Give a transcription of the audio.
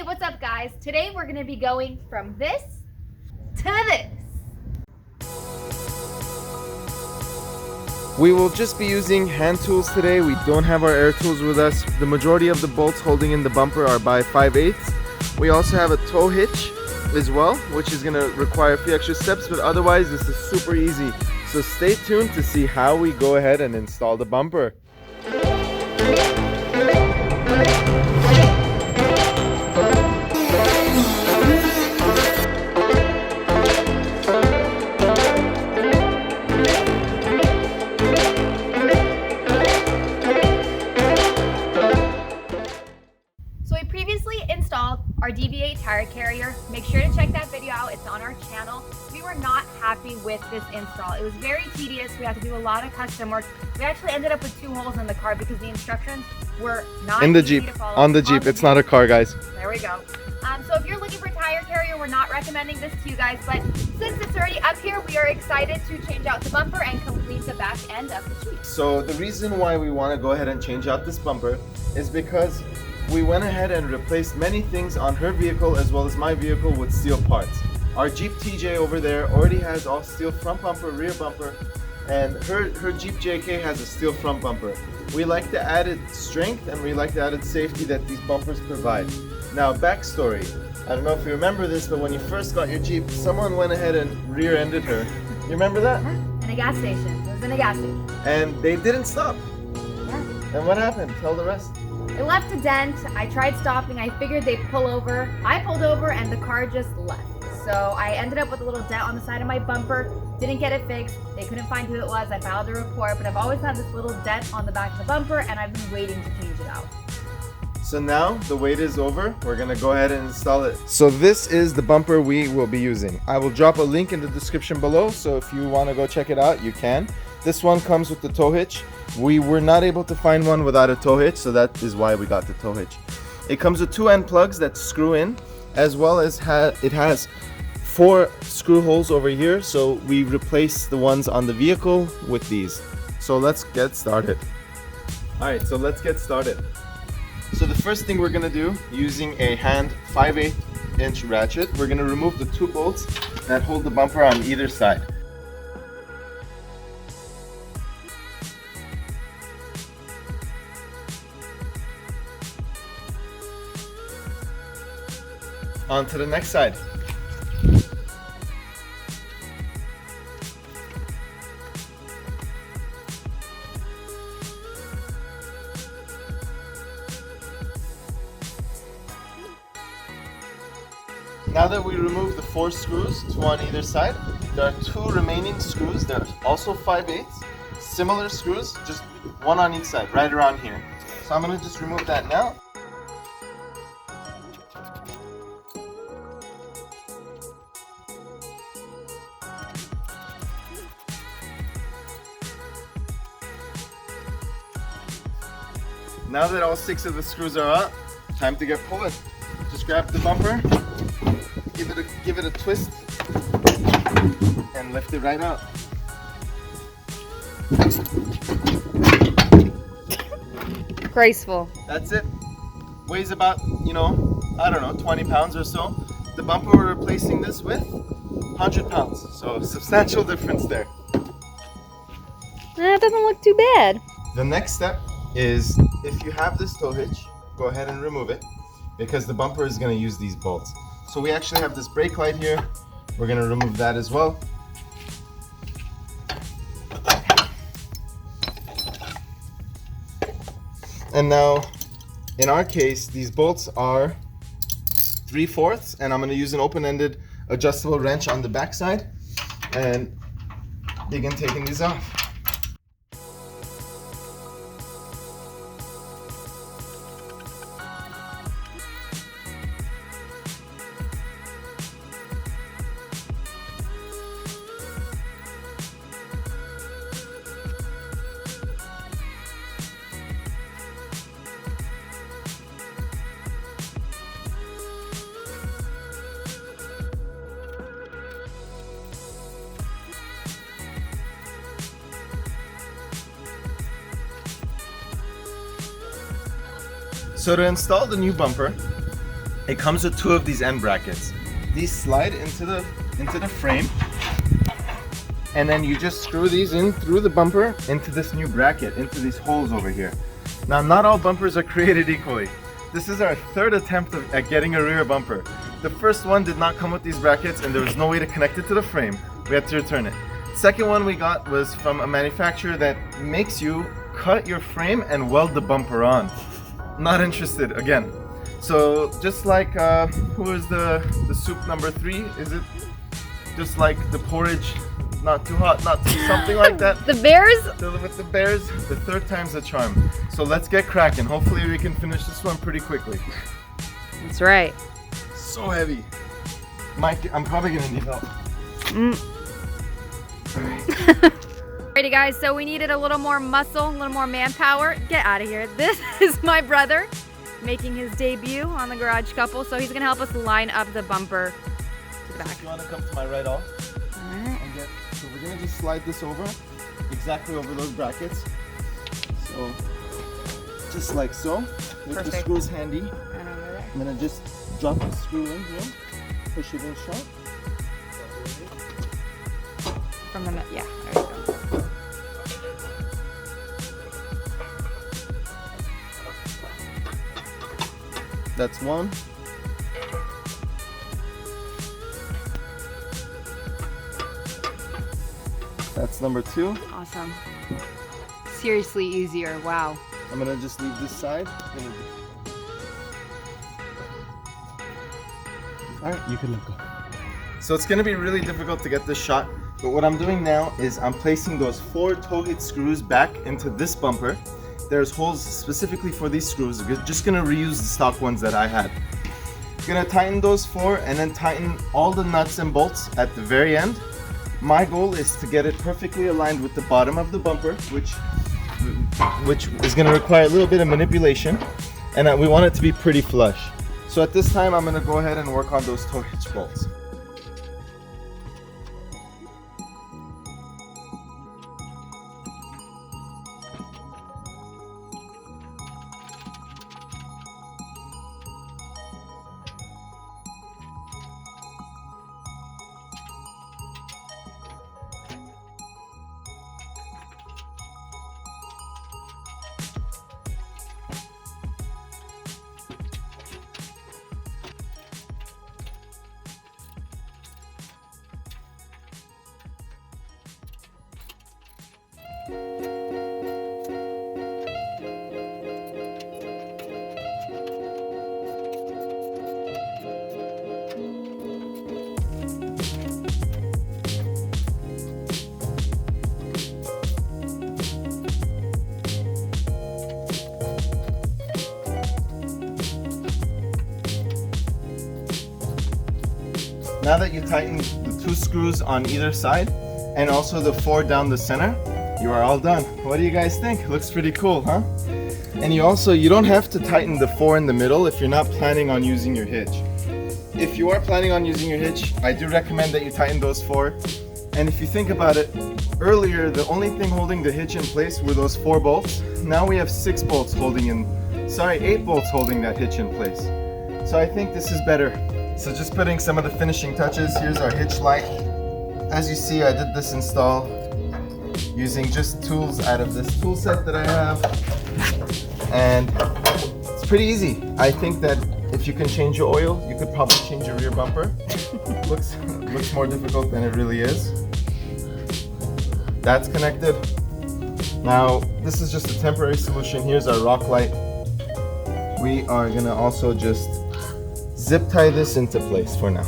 what's up guys? Today we're gonna be going from this to this. We will just be using hand tools today. We don't have our air tools with us. The majority of the bolts holding in the bumper are by 5/8. We also have a tow hitch as well, which is gonna require a few extra steps, but otherwise this is super easy. So stay tuned to see how we go ahead and install the bumper. Installed our DV8 tire carrier. Make sure to check that video out. It's on our channel. We were not happy with this install. It was very tedious. We had to do a lot of custom work. We actually ended up with 2 holes in the car because the instructions were not in the easy Jeep. to follow. On the Jeep. It's not a car, guys. There we go. So if you're looking for a tire carrier, we're not recommending this to you guys, but since it's already up here, we are excited to change out the bumper and complete the back end of the Jeep. So the reason why we want to go ahead and change out this bumper is because we went ahead and replaced many things on her vehicle as well as my vehicle with steel parts. Our Jeep TJ over there already has all steel front bumper, rear bumper, and her Jeep JK has a steel front bumper. We like the added strength and we like the added safety that these bumpers provide. Now, backstory. I don't know if you remember this, but when you first got your Jeep, someone went ahead and rear-ended her. You remember that? In a gas station. It was in a gas station. And they didn't stop. Yeah. And what happened? Tell the rest. It left a dent. I tried stopping. I figured they'd pull over. I pulled over and the car just left. So I ended up with a little dent on the side of my bumper. Didn't get it fixed. They couldn't find who it was. I filed a report, but I've always had this little dent on the back of the bumper and I've been waiting to change it out. So now the wait is over. We're gonna go ahead and install it. So this is the bumper we will be using. I will drop a link in the description below, so if you wanna go check it out, you can. This one comes with the tow hitch. We were not able to find one without a tow hitch, so that is why we got the tow hitch. It comes with 2 end plugs that screw in, as well as it has 4 screw holes over here, so we replaced the ones on the vehicle with these. So let's get started. Alright, so let's get started. So the first thing we're gonna do, using a hand 5/8 inch ratchet, we're gonna remove the 2 bolts that hold the bumper on either side. On to the next side. Now that we removed the 4 screws, 2 on either side, there are 2 remaining screws. They're also 5/8, similar screws, just 1 on each side, right around here. So I'm gonna just remove that now. Now that all 6 of the screws are out, time to get pulling. Just grab the bumper, give it a twist, and lift it right out. Graceful. That's it. Weighs about, I don't know, 20 pounds or so. The bumper we're replacing this with, 100 pounds. So substantial difference there. That doesn't look too bad. The next step is, if you have this tow hitch, go ahead and remove it, because the bumper is going to use these bolts. So we actually have this brake light here. We're going to remove that as well. And now, in our case, these bolts are 3/4, and I'm going to use an open-ended adjustable wrench on the back side and begin taking these off. So to install the new bumper, It comes with 2 of these end brackets. These slide into the frame, and then you just screw these in through the bumper into this new bracket, into these holes over here. Now, not all bumpers are created equally. This is our 3rd attempt at getting a rear bumper. The first one did not come with these brackets, and there was no way to connect it to the frame. We had to return it. Second one we got was from a manufacturer that makes you cut your frame and weld the bumper on. Not interested again. So just like who is the soup number 3? Is it just like the porridge? Not too hot, not too something like that. The bears? With the bears, the 3rd time's the charm. So let's get cracking. Hopefully we can finish this one pretty quickly. That's right. So heavy. Mike, I'm probably gonna need help. Alrighty guys, so we needed a little more muscle, a little more manpower. Get out of here. This is my brother making his debut on the Garage Couple. So he's gonna help us line up the bumper to the back. If you wanna come to my right all? Alright. So we're gonna just slide this over, exactly over those brackets. So, just like so. With the Perfect. screws handy. And over there. I'm gonna just drop the screw in here, push it in shut. From the, yeah, there you go. That's one. That's number 2. Awesome. Seriously easier, wow. I'm gonna just leave this side. Alright, you can let go. So it's gonna be really difficult to get this shot, but what I'm doing now is I'm placing those 4 toget screws back into this bumper. There's holes specifically for these screws. We're just gonna reuse the stock ones that I had. Gonna tighten those 4 and then tighten all the nuts and bolts at the very end. My goal is to get it perfectly aligned with the bottom of the bumper, which is going to require a little bit of manipulation, and we want it to be pretty flush. So at this time, I'm going to go ahead and work on those toe hitch bolts. Now that you tighten the 2 screws on either side and also the 4 down the center, you are all done. What do you guys think? Looks pretty cool, huh? And you don't have to tighten the 4 in the middle if you're not planning on using your hitch. If you are planning on using your hitch, I do recommend that you tighten those 4. And if you think about it, earlier the only thing holding the hitch in place were those 4 bolts. Now we have 8 bolts holding that hitch in place. So I think this is better. So just putting some of the finishing touches. Here's our hitch light. As you see, I did this install using just tools out of this tool set that I have. And it's pretty easy. I think that if you can change your oil, you could probably change your rear bumper. looks more difficult than it really is. That's connected. Now, this is just a temporary solution. Here's our rock light. We are gonna also just zip tie this into place for now.